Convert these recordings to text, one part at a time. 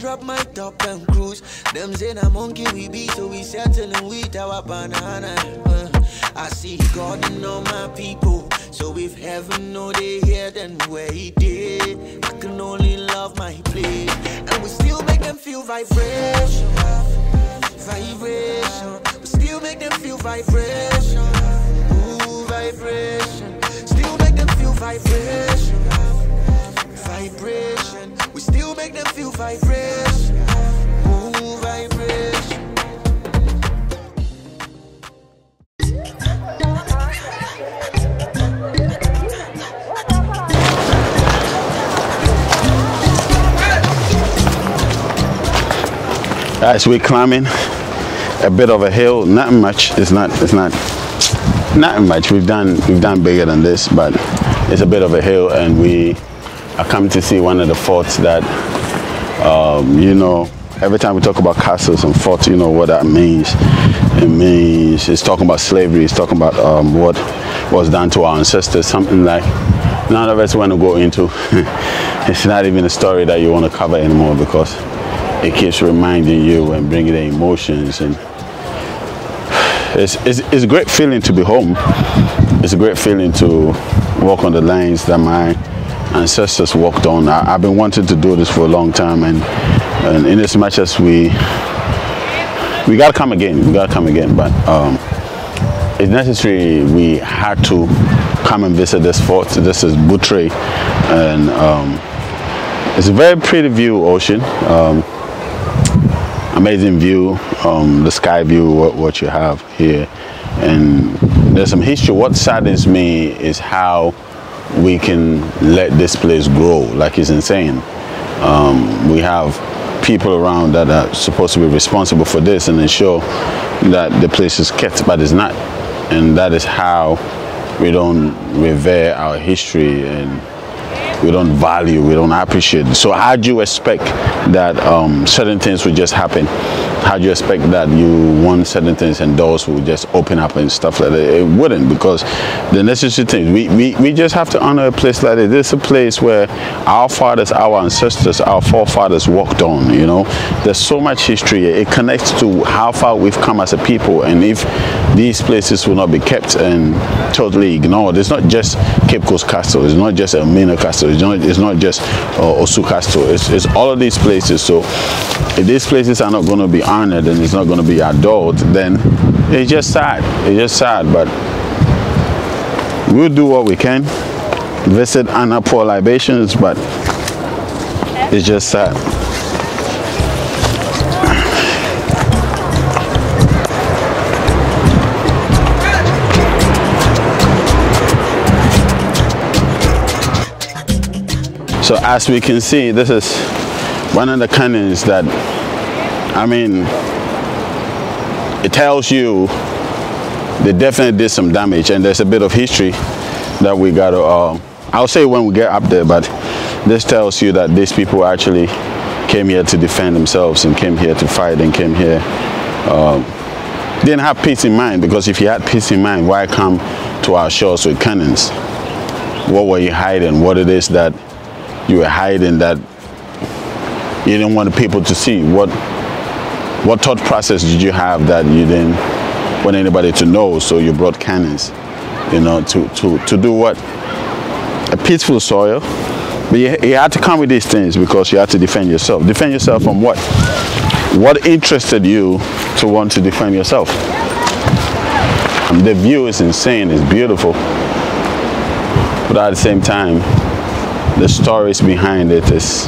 drop my top and cruise. Them say na monkey we be, so we settling with our banana. I see God in all my people, so if heaven know they hear, then where he did, I can only love my place. And we still make them feel vibration, vibration. We still make them feel vibration, ooh, vibration. Still make them feel vibration, vibration. We still make them feel vibration, ooh, vibration. As we're climbing a bit of a hill, not much. It's not much. We've done bigger than this, but it's a bit of a hill, and we are coming to see one of the forts that, you know, every time we talk about castles and forts, you know what that means. It means it's talking about slavery. It's talking about what was done to our ancestors. Something like none of us want to go into. It's not even a story that you want to cover anymore, because it keeps reminding you and bringing the emotions, and it's a great feeling to be home. It's a great feeling to walk on the lines that my ancestors walked on. I've been wanting to do this for a long time, and in as much as we gotta come again, but it's necessary. We had to come and visit this fort. This is Boutre, and it's a very pretty view, ocean. Amazing view, the sky view, what you have here. And there's some history. What saddens me is how we can let this place grow like it's insane. We have people around that are supposed to be responsible for this and ensure that the place is kept, but it's not. And that is how we don't revere our history, and we don't value, we don't appreciate. So how do you expect that certain things will just happen? How do you expect that you want certain things and doors will just open up and stuff like that? It wouldn't, because the necessary things, we just have to honor a place like this. This is a place where our fathers, our ancestors, our forefathers walked on, you know. There's so much history. It connects to how far we've come as a people, and if these places will not be kept and totally ignored, it's not just Cape Coast Castle, it's not just Elmina Castle, it's not just Osu Castle, it's all of these places. So if these places are not going to be honored and it's not going to be adored, then it's just sad. It's just sad, but we'll do what we can. Visit and pour libations, but it's just sad. So as we can see, this is one of the cannons that, I mean, it tells you they definitely did some damage, and there's a bit of history that we got to, I'll say when we get up there, but this tells you that these people actually came here to defend themselves and came here to fight and came here, didn't have peace in mind, because if you had peace in mind, why come to our shores with cannons? What were you hiding? What it is that you were hiding that you didn't want the people to see? What thought process did you have that you didn't want anybody to know, so you brought cannons, you know, to do what? A peaceful soil. But you had to come with these things because you had to defend yourself. Defend yourself from what? What interested you to want to defend yourself? The view is insane, it's beautiful, but at the same time, the stories behind it is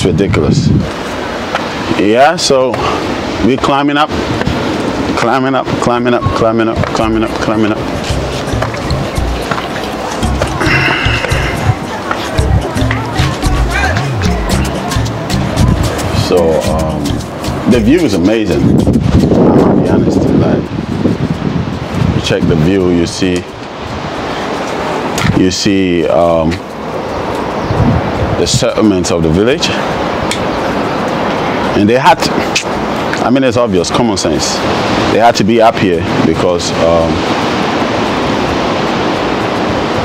ridiculous. Yeah, so we're climbing up, climbing up, climbing up, climbing up, climbing up, climbing up. So the view is amazing. I'll be honest. Like, you check the view, you see the settlements of the village, and they had to, I mean, it's obvious, common sense, they had to be up here because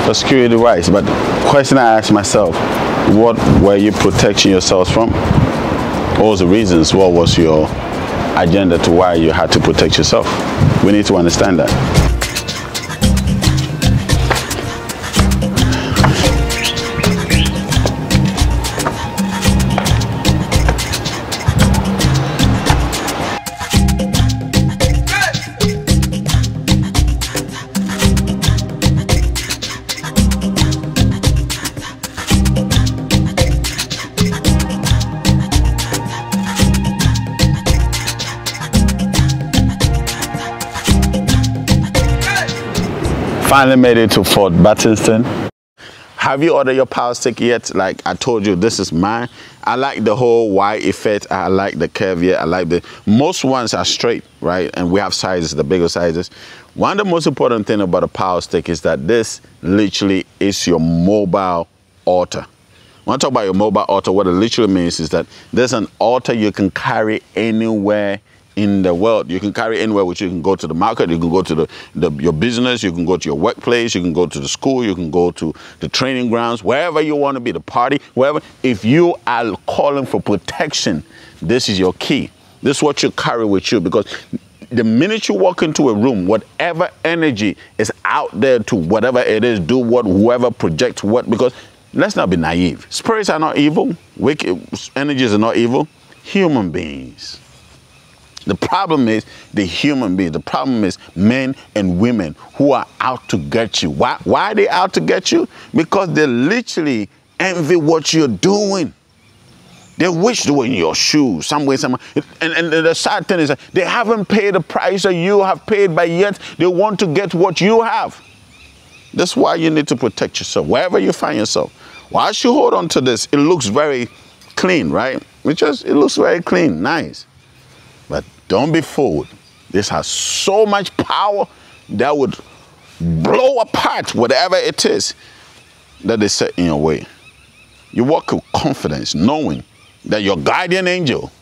for security wise. But the question I asked myself, what were you protecting yourselves from? What was the reasons? What was your agenda to why you had to protect yourself? We need to understand that. Finally made it to Fort Batenstein. Have you ordered your power stick yet? Like I told you, this is mine. I like the whole Y effect. I like the curve here. I like most ones are straight, right? And we have sizes, the bigger sizes. One of the most important thing about a power stick is that this literally is your mobile altar. When I talk about your mobile altar, what it literally means is that there's an altar you can carry anywhere in the world. You can carry anywhere, which you can go to the market, you can go to your business, you can go to your workplace, you can go to the school, you can go to the training grounds, wherever you want to be, the party, wherever. If you are calling for protection, this is your key. This is what you carry with you, because the minute you walk into a room, whatever energy is out there to whatever it is, do what, whoever projects what, because let's not be naive. Spirits are not evil. Wicked energies are not evil. Human beings. The problem is the human being. The problem is men and women who are out to get you. Why are they out to get you? Because they literally envy what you're doing. They wish they were in your shoes, some way, somehow. And the sad thing is that they haven't paid the price that you have paid, but yet they want to get what you have. That's why you need to protect yourself, wherever you find yourself. Whilst you hold on to this, it looks very clean, right? It looks very clean, nice. But don't be fooled. This has so much power that would blow apart whatever it is that they set in your way. You walk with confidence, knowing that your guardian angel,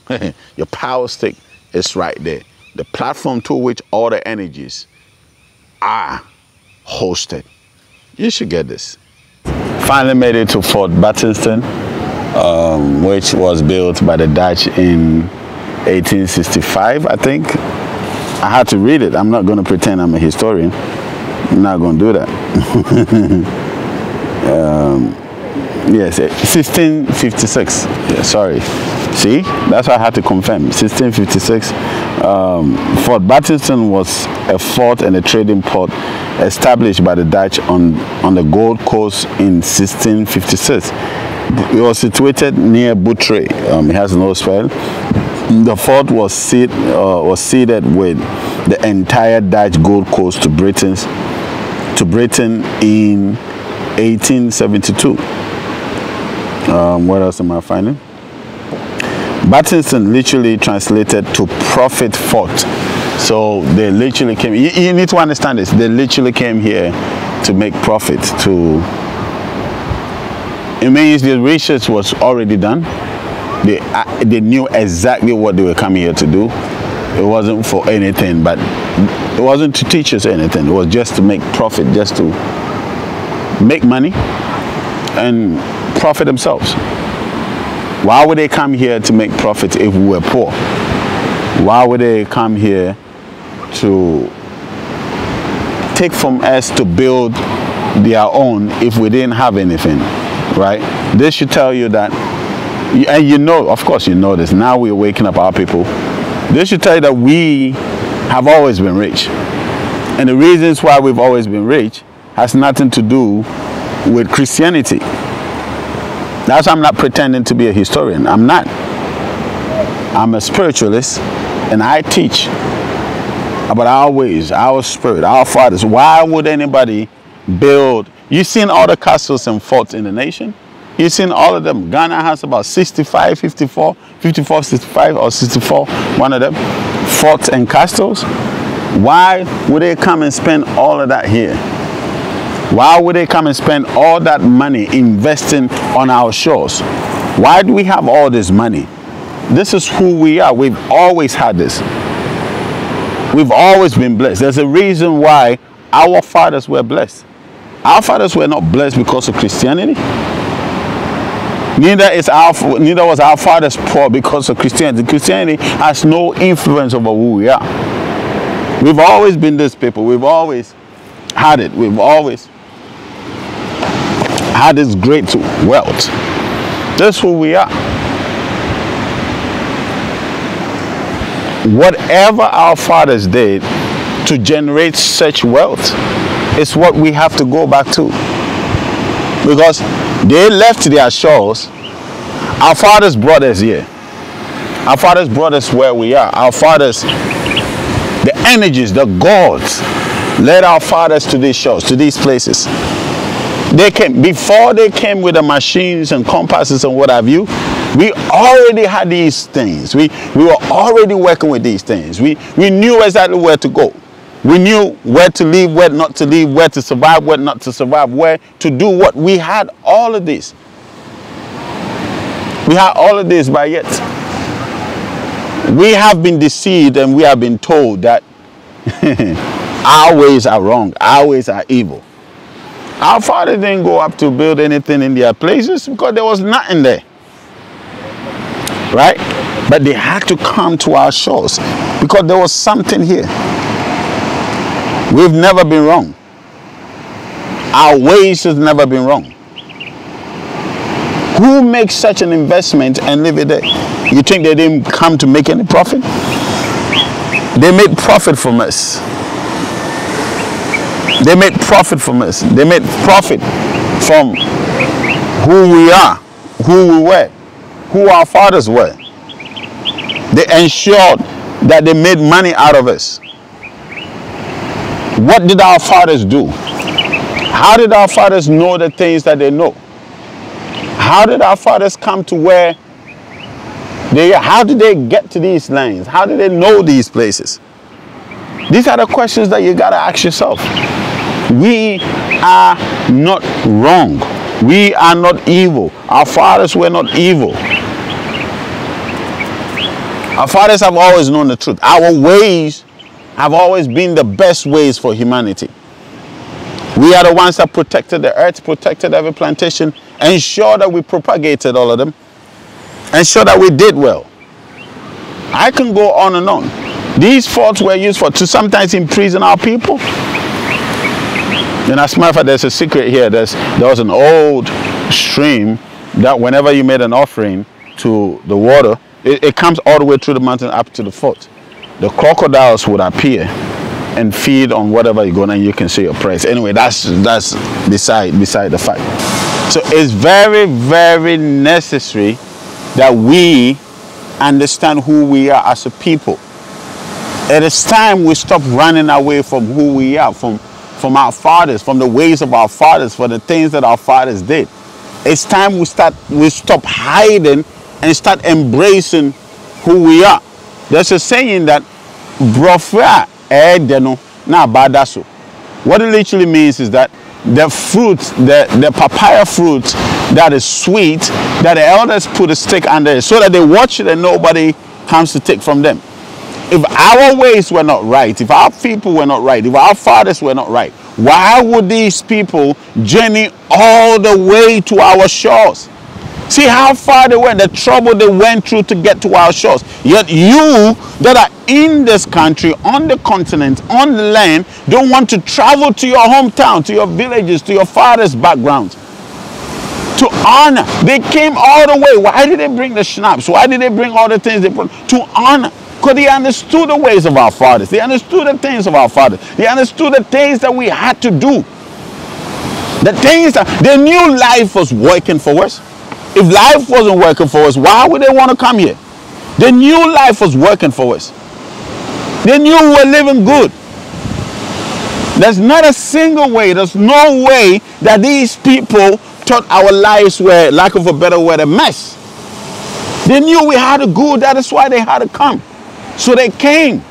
your power stick, is right there. The platform to which all the energies are hosted. You should get this. Finally made it to Fort Batenstein, which was built by the Dutch in 1865, I think. I had to read it. I'm not going to pretend I'm a historian. I'm not going to do that. Yes, 1656. Yeah, sorry. See, that's why I had to confirm. 1656. Fort Batenstein was a fort and a trading port established by the Dutch on the Gold Coast in 1656. It was situated near Butray. It has no spell. The fort was ceded with the entire Dutch Gold Coast to Britain in 1872. What else am I finding? Batenstein literally translated to profit fort. So they literally came. You need to understand this. They literally came here to make profit. It means the research was already done. They knew exactly what they were coming here to do. It wasn't for anything, but it wasn't to teach us anything. It was just to make profit, just to make money and profit themselves. Why would they come here to make profit if we were poor? Why would they come here to take from us to build their own if we didn't have anything, right? This should tell you that. And you know, of course you know this, now we're waking up our people. This should tell you that we have always been rich. And the reasons why we've always been rich has nothing to do with Christianity. That's why I'm not pretending to be a historian. I'm not. I'm a spiritualist and I teach about our ways, our spirit, our fathers. Why would anybody build? You've seen all the castles and forts in the nation? You've seen all of them. Ghana has about 65, 54, 65 or 64, one of them, forts and castles. Why would they come and spend all of that here? Why would they come and spend all that money investing on our shores? Why do we have all this money? This is who we are. We've always had this. We've always been blessed. There's a reason why our fathers were blessed. Our fathers were not blessed because of Christianity. Neither was our fathers poor because of Christianity. Christianity has no influence over who we are. We've always been this people. We've always had it. We've always had this great wealth. That's who we are. Whatever our fathers did to generate such wealth is what we have to go back to. Because they left their shores. Our fathers brought us here. Our fathers brought us where we are. Our fathers, the energies, the gods, led our fathers to these shores, to these places. They came, before they came with the machines and compasses and what have you, we already had these things. We were already working with these things. We knew exactly where to go. We knew where to live, where not to live, where to survive, where not to survive, where to do what. We had all of this. We had all of this, but yet we have been deceived and we have been told that our ways are wrong, our ways are evil. Our fathers didn't go up to build anything in their places because there was nothing there. Right? But they had to come to our shores because there was something here. We've never been wrong. Our ways have never been wrong. Who makes such an investment and leave it there? You think they didn't come to make any profit? They made profit from us. They made profit from us. They made profit from who we are, who we were, who our fathers were. They ensured that they made money out of us. What did our fathers do? How did our fathers know the things that they know? How did our fathers come to where they are? How did they get to these lands? How did they know these places? These are the questions that you got to ask yourself. We are not wrong. We are not evil. Our fathers were not evil. Our fathers have always known the truth. Our ways have always been the best ways for humanity. We are the ones that protected the earth, protected every plantation, ensured that we propagated all of them, ensured that we did well. I can go on and on. These forts were used to sometimes imprison our people. And as a matter of fact, there's a secret here. There was an old stream that whenever you made an offering to the water, it comes all the way through the mountain up to the fort. The crocodiles would appear and feed on whatever you're going, and you can say your prayers. Anyway, that's beside the fact. So it's very, very necessary that we understand who we are as a people. It is time we stop running away from who we are, from our fathers, from the ways of our fathers, for the things that our fathers did. It's time we stop hiding and start embracing who we are. There's a saying that brofra edeno na badaso. What it literally means is that the fruit, the papaya fruit that is sweet, that the elders put a stick under it so that they watch it and nobody comes to take from them. If our ways were not right, if our people were not right, if our fathers were not right, why would these people journey all the way to our shores? See how far they went, the trouble they went through to get to our shores. Yet you that are in this country, on the continent, on the land, don't want to travel to your hometown, to your villages, to your father's background. To honor. They came all the way. Why did they bring the schnapps? Why did they bring all the things they brought? To honor. Because they understood the ways of our fathers. They understood the things of our fathers. They understood the things that we had to do. The things that they knew life was working for us. If life wasn't working for us, why would they want to come here? They knew life was working for us. They knew we were living good. There's not a single way, there's no way that these people thought our lives were, lack of a better word, a mess. They knew we had it good, that is why they had to come. So they came.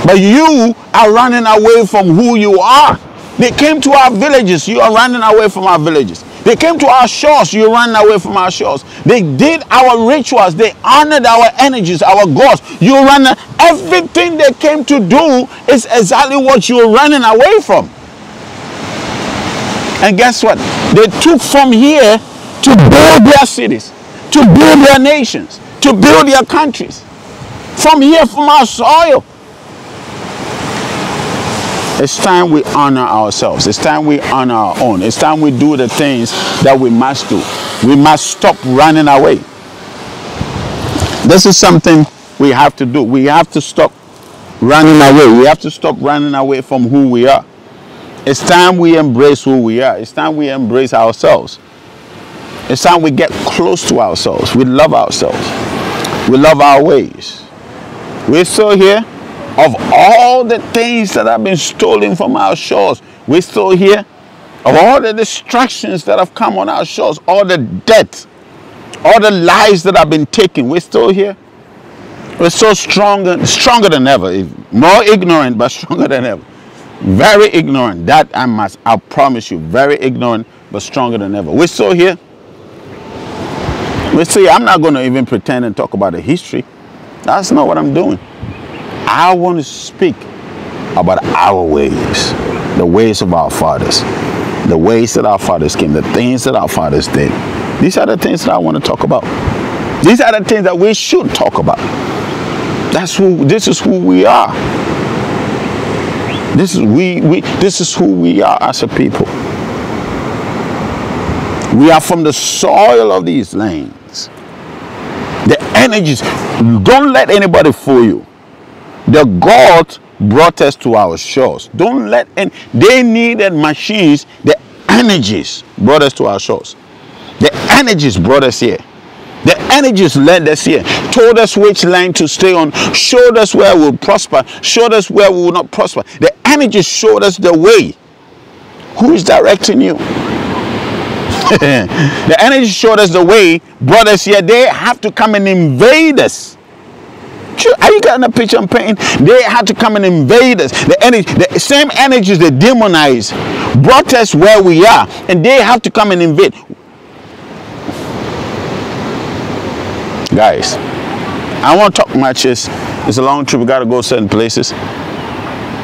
But you are running away from who you are. They came to our villages, you are running away from our villages. They came to our shores, you're running away from our shores. They did our rituals, they honored our energies, our gods. You run, everything they came to do is exactly what you're running away from. And guess what? They took from here to build their cities, to build their nations, to build their countries. From here, from our soil. It's time we honor ourselves. It's time we honor our own. It's time we do the things that we must do. We must stop running away. This is something we have to do. We have to stop running away. We have to stop running away from who we are. It's time we embrace who we are. It's time we embrace ourselves. It's time we get close to ourselves. We love ourselves. We love our ways. We're still here. Of all the things that have been stolen from our shores, we're still here. Of all the distractions that have come on our shores, all the death, all the lives that have been taken, we're still here. We're so stronger than ever. More ignorant, but stronger than ever. Very ignorant. That I promise you, very ignorant, but stronger than ever. We're still here. We're still here. I'm not going to even pretend and talk about the history. That's not what I'm doing. I want to speak about our ways, the ways of our fathers, the ways that our fathers came, the things that our fathers did. These are the things that I want to talk about. These are the things that we should talk about. This is who we are. This is who we are as a people. We are from the soil of these lands. The energies, don't let anybody fool you. The gods brought us to our shores. Don't let they needed machines. The energies brought us to our shores. The energies brought us here. The energies led us here. Told us which line to stay on. Showed us where we will prosper. Showed us where we will not prosper. The energies showed us the way. Who is directing you? The energies showed us the way. Brought us here. They have to come and invade us. Are you getting a picture I'm painting? They had to come and invade us. The same energies they demonized brought us where we are, and they have to come and invade. Guys, I won't talk much. It's a long trip. We got to go certain places.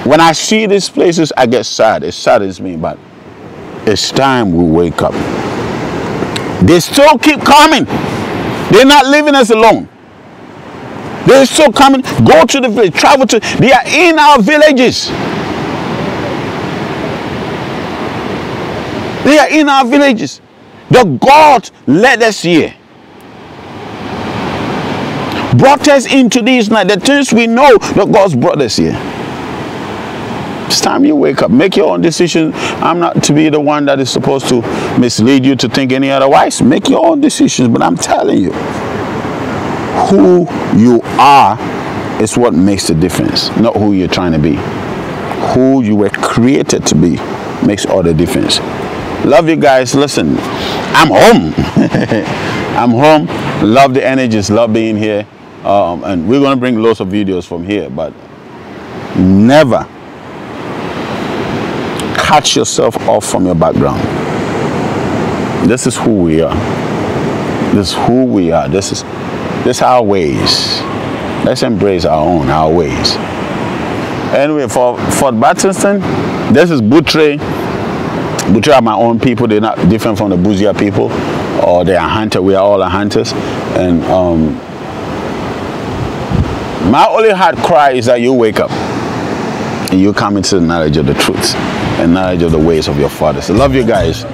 When I see these places, I get sad. It saddens me, but it's time we wake up. They still keep coming. They're not leaving us alone. They're still coming. Go to the village. Travel to. They are in our villages. They are in our villages. The God led us here. Brought us into these nights. The things we know that God's brought us here. It's time you wake up. Make your own decision. I'm not to be the one that is supposed to mislead you to think any otherwise. Make your own decisions. But I'm telling you, who you are is what makes the difference, not who you're trying to be. Who you were created to be makes all the difference. Love you guys. Listen, I'm home. I'm home. Love the energies. Love being here. And we're going to bring lots of videos from here, but never cut yourself off from your background. This is who we are. This is who we are. This is our ways. Let's embrace our ways. Anyway, for Batenstein, this is Butre. Butre are my own people. They're not different from the Buzia people, or they are hunters. We are all hunters. And my only heart cry is that you wake up and you come into the knowledge of the truth and knowledge of the ways of your fathers. I love you guys.